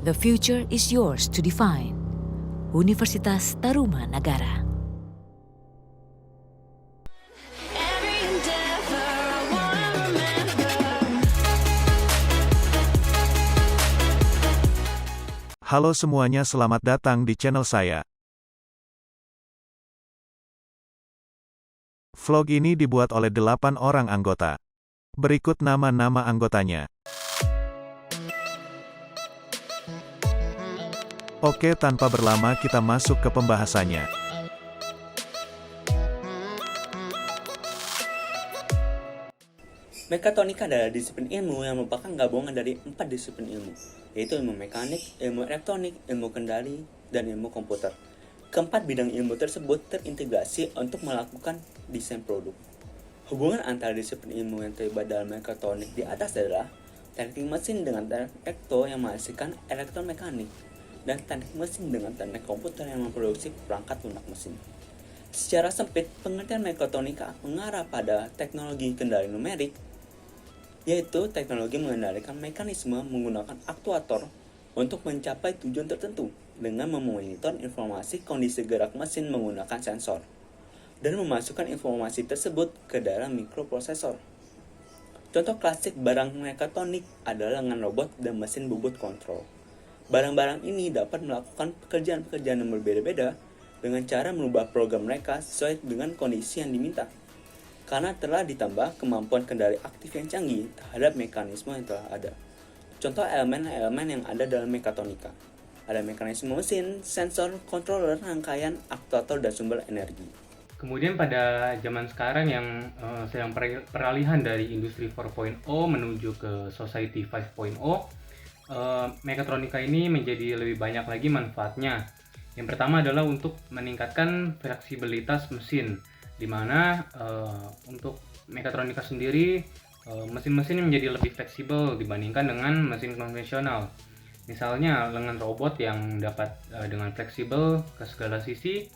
The future is yours to define. Universitas Taruman Nagara. Every endeavor I wanna remember. Halo semuanya, selamat datang di channel saya. Vlog ini dibuat oleh 8 orang anggota. Berikut nama-nama anggotanya. Oke, tanpa berlama kita masuk ke pembahasannya. Mekatronika adalah disiplin ilmu yang merupakan gabungan dari 4 disiplin ilmu, yaitu ilmu mekanik, ilmu elektronik, ilmu kendali, dan ilmu komputer. Keempat bidang ilmu tersebut terintegrasi untuk melakukan desain produk. Hubungan antara disiplin ilmu yang terlibat dalam mekatronik di atas adalah teknik mesin dengan teknik elektro yang menghasilkan elektromekanik, dan teknik mesin dengan teknik komputer yang memproduksi perangkat lunak mesin. Secara sempit, pengertian mekatronika mengarah pada teknologi kendali numerik, yaitu teknologi mengendalikan mekanisme menggunakan aktuator untuk mencapai tujuan tertentu dengan memonitor informasi kondisi gerak mesin menggunakan sensor, dan memasukkan informasi tersebut ke dalam mikroprosesor. Contoh klasik barang mekatronik adalah lengan robot dan mesin bobot kontrol. Barang-barang ini dapat melakukan pekerjaan-pekerjaan yang berbeda-beda dengan cara merubah program mereka sesuai dengan kondisi yang diminta. Karena telah ditambah kemampuan kendali aktif yang canggih terhadap mekanisme yang telah ada. Contoh elemen-elemen yang ada dalam mekatronika. Ada mekanisme mesin, sensor, controller, rangkaian, aktuator, dan sumber energi. Kemudian pada zaman sekarang yang sedang peralihan dari industri 4.0 menuju ke society 5.0, mekatronika ini menjadi lebih banyak lagi manfaatnya. Yang pertama adalah untuk meningkatkan fleksibilitas mesin, di mana untuk mekatronika sendiri mesin-mesin menjadi lebih fleksibel dibandingkan dengan mesin konvensional. Misalnya lengan robot yang dapat dengan fleksibel ke segala sisi.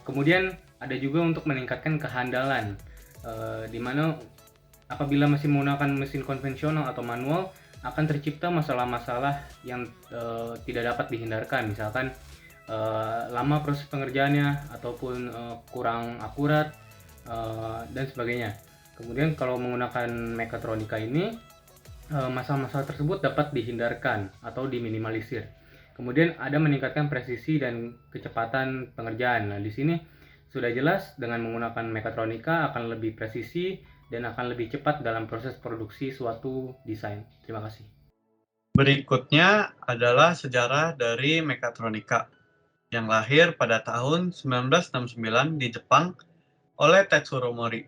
Kemudian ada juga untuk meningkatkan kehandalan, di mana apabila mesin menggunakan mesin konvensional atau manual akan tercipta masalah-masalah yang tidak dapat dihindarkan, misalkan lama proses pengerjaannya ataupun kurang akurat dan sebagainya. Kemudian kalau menggunakan mekatronika ini masalah-masalah tersebut dapat dihindarkan atau diminimalisir. Kemudian ada meningkatkan presisi dan kecepatan pengerjaan. Nah, di sini sudah jelas dengan menggunakan mekatronika akan lebih presisi dan akan lebih cepat dalam proses produksi suatu desain. Terima kasih. Berikutnya adalah sejarah dari mekatronika yang lahir pada tahun 1969 di Jepang oleh Tetsuro Mori,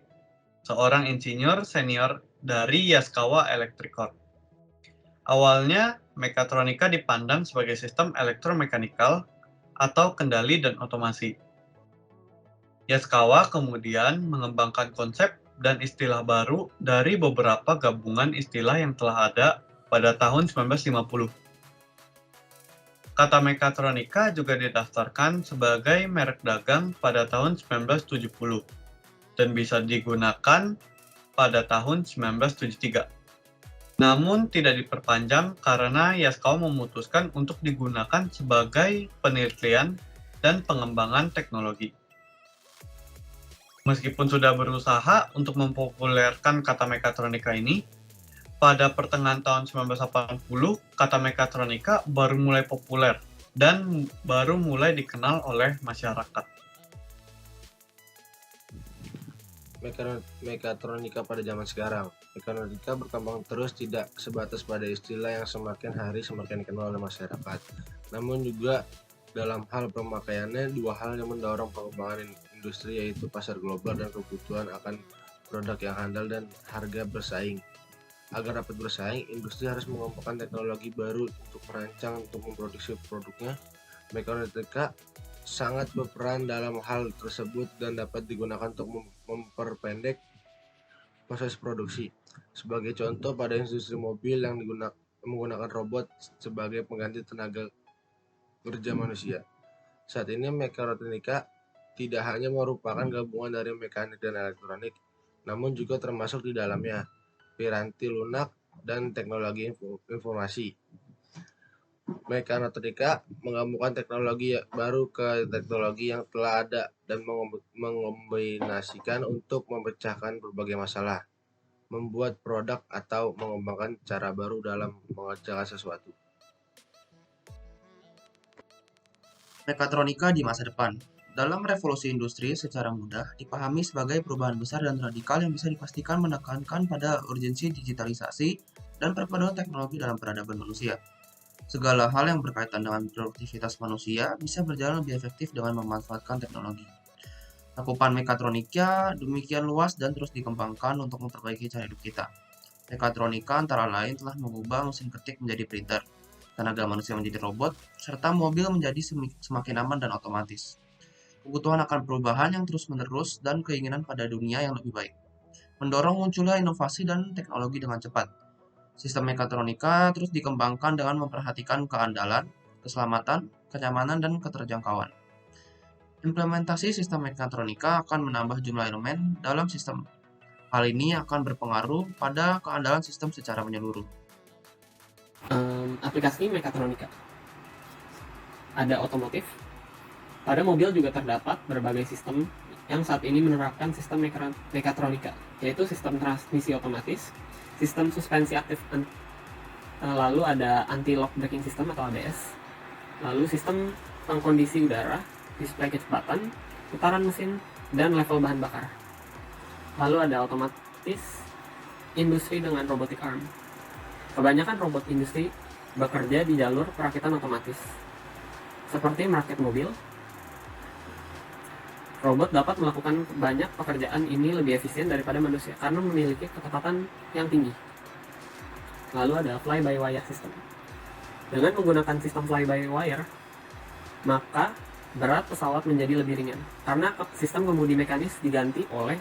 seorang insinyur senior dari Yaskawa Electric Corp. Awalnya, mekatronika dipandang sebagai sistem elektromekanikal atau kendali dan otomasi. Yaskawa kemudian mengembangkan konsep dan istilah baru dari beberapa gabungan istilah yang telah ada pada tahun 1950. Kata mekatronika juga didaftarkan sebagai merek dagang pada tahun 1970 dan bisa digunakan pada tahun 1973. Namun tidak diperpanjang karena Yaskawa memutuskan untuk digunakan sebagai penelitian dan pengembangan teknologi. Meskipun sudah berusaha untuk mempopulerkan kata mekatronika ini, pada pertengahan tahun 1980, kata mekatronika baru mulai populer dan baru mulai dikenal oleh masyarakat. Mekatronika pada zaman sekarang. Mekatronika berkembang terus, tidak sebatas pada istilah yang semakin hari semakin dikenal oleh masyarakat, namun juga dalam hal pemakaiannya. Dua hal yang mendorong pengembangan industri, yaitu pasar global dan kebutuhan akan produk yang handal dan harga bersaing. Agar dapat bersaing, industri harus mengembangkan teknologi baru untuk merancang untuk memproduksi produknya. Mekatronika sangat berperan dalam hal tersebut dan dapat digunakan untuk memperpendek proses produksi. Sebagai contoh, pada industri mobil yang menggunakan robot sebagai pengganti tenaga kerja manusia. Saat ini mekatronika tidak hanya merupakan gabungan dari mekanik dan elektronik, namun juga termasuk di dalamnya piranti lunak dan teknologi informasi. Mekatronika menggabungkan teknologi baru ke teknologi yang telah ada dan mengombinasikan untuk memecahkan berbagai masalah, membuat produk atau mengembangkan cara baru dalam mengerjakan sesuatu. Mekatronika di masa depan. Dalam revolusi industri secara mudah dipahami sebagai perubahan besar dan radikal yang bisa dipastikan menekankan pada urgensi digitalisasi dan perpaduan teknologi dalam peradaban manusia. Segala hal yang berkaitan dengan produktivitas manusia bisa berjalan lebih efektif dengan memanfaatkan teknologi. Cakupan mekatronika demikian luas dan terus dikembangkan untuk memperbaiki cara hidup kita. Mekatronika antara lain telah mengubah mesin ketik menjadi printer, tenaga manusia menjadi robot, serta mobil menjadi semakin aman dan otomatis. Kebutuhan akan perubahan yang terus-menerus dan keinginan pada dunia yang lebih baik, mendorong munculnya inovasi dan teknologi dengan cepat. Sistem mekatronika terus dikembangkan dengan memperhatikan keandalan, keselamatan, kenyamanan, dan keterjangkauan. Implementasi sistem mekatronika akan menambah jumlah elemen dalam sistem. Hal ini akan berpengaruh pada keandalan sistem secara menyeluruh. Aplikasi mekatronika. Ada otomotif. Pada mobil juga terdapat berbagai sistem yang saat ini menerapkan sistem mekatronika, yaitu sistem transmisi otomatis, sistem suspensi aktif, lalu ada anti-lock braking system atau ABS, lalu sistem pengkondisi udara, display kecepatan, putaran mesin, dan level bahan bakar. Lalu ada otomatis industri dengan robotic arm. Kebanyakan robot industri bekerja di jalur perakitan otomatis. Seperti merakit mobil, robot dapat melakukan banyak pekerjaan ini lebih efisien daripada manusia karena memiliki ketepatan yang tinggi. Lalu ada fly-by-wire system. Dengan menggunakan sistem fly-by-wire, maka berat pesawat menjadi lebih ringan karena sistem kemudi mekanis diganti oleh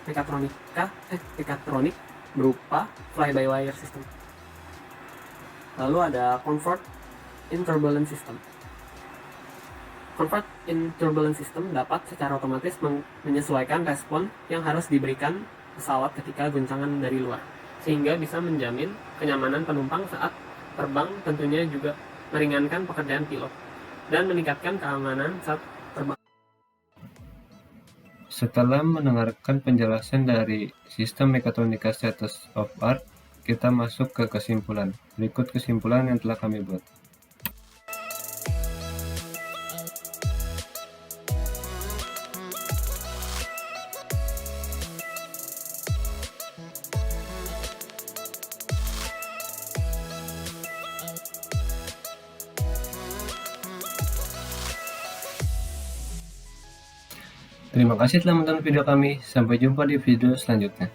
mekatronik berupa fly-by-wire system. Lalu ada comfort in turbulence system. Comfort in turbulence system dapat secara otomatis menyesuaikan respon yang harus diberikan pesawat ketika guncangan dari luar, sehingga bisa menjamin kenyamanan penumpang saat terbang, tentunya juga meringankan pekerjaan pilot dan meningkatkan keamanan saat terbang. Setelah mendengarkan penjelasan dari sistem mekatronika status of art, kita masuk ke kesimpulan. Berikut kesimpulan yang telah kami buat. Terima kasih telah menonton video kami. Sampai jumpa di video selanjutnya.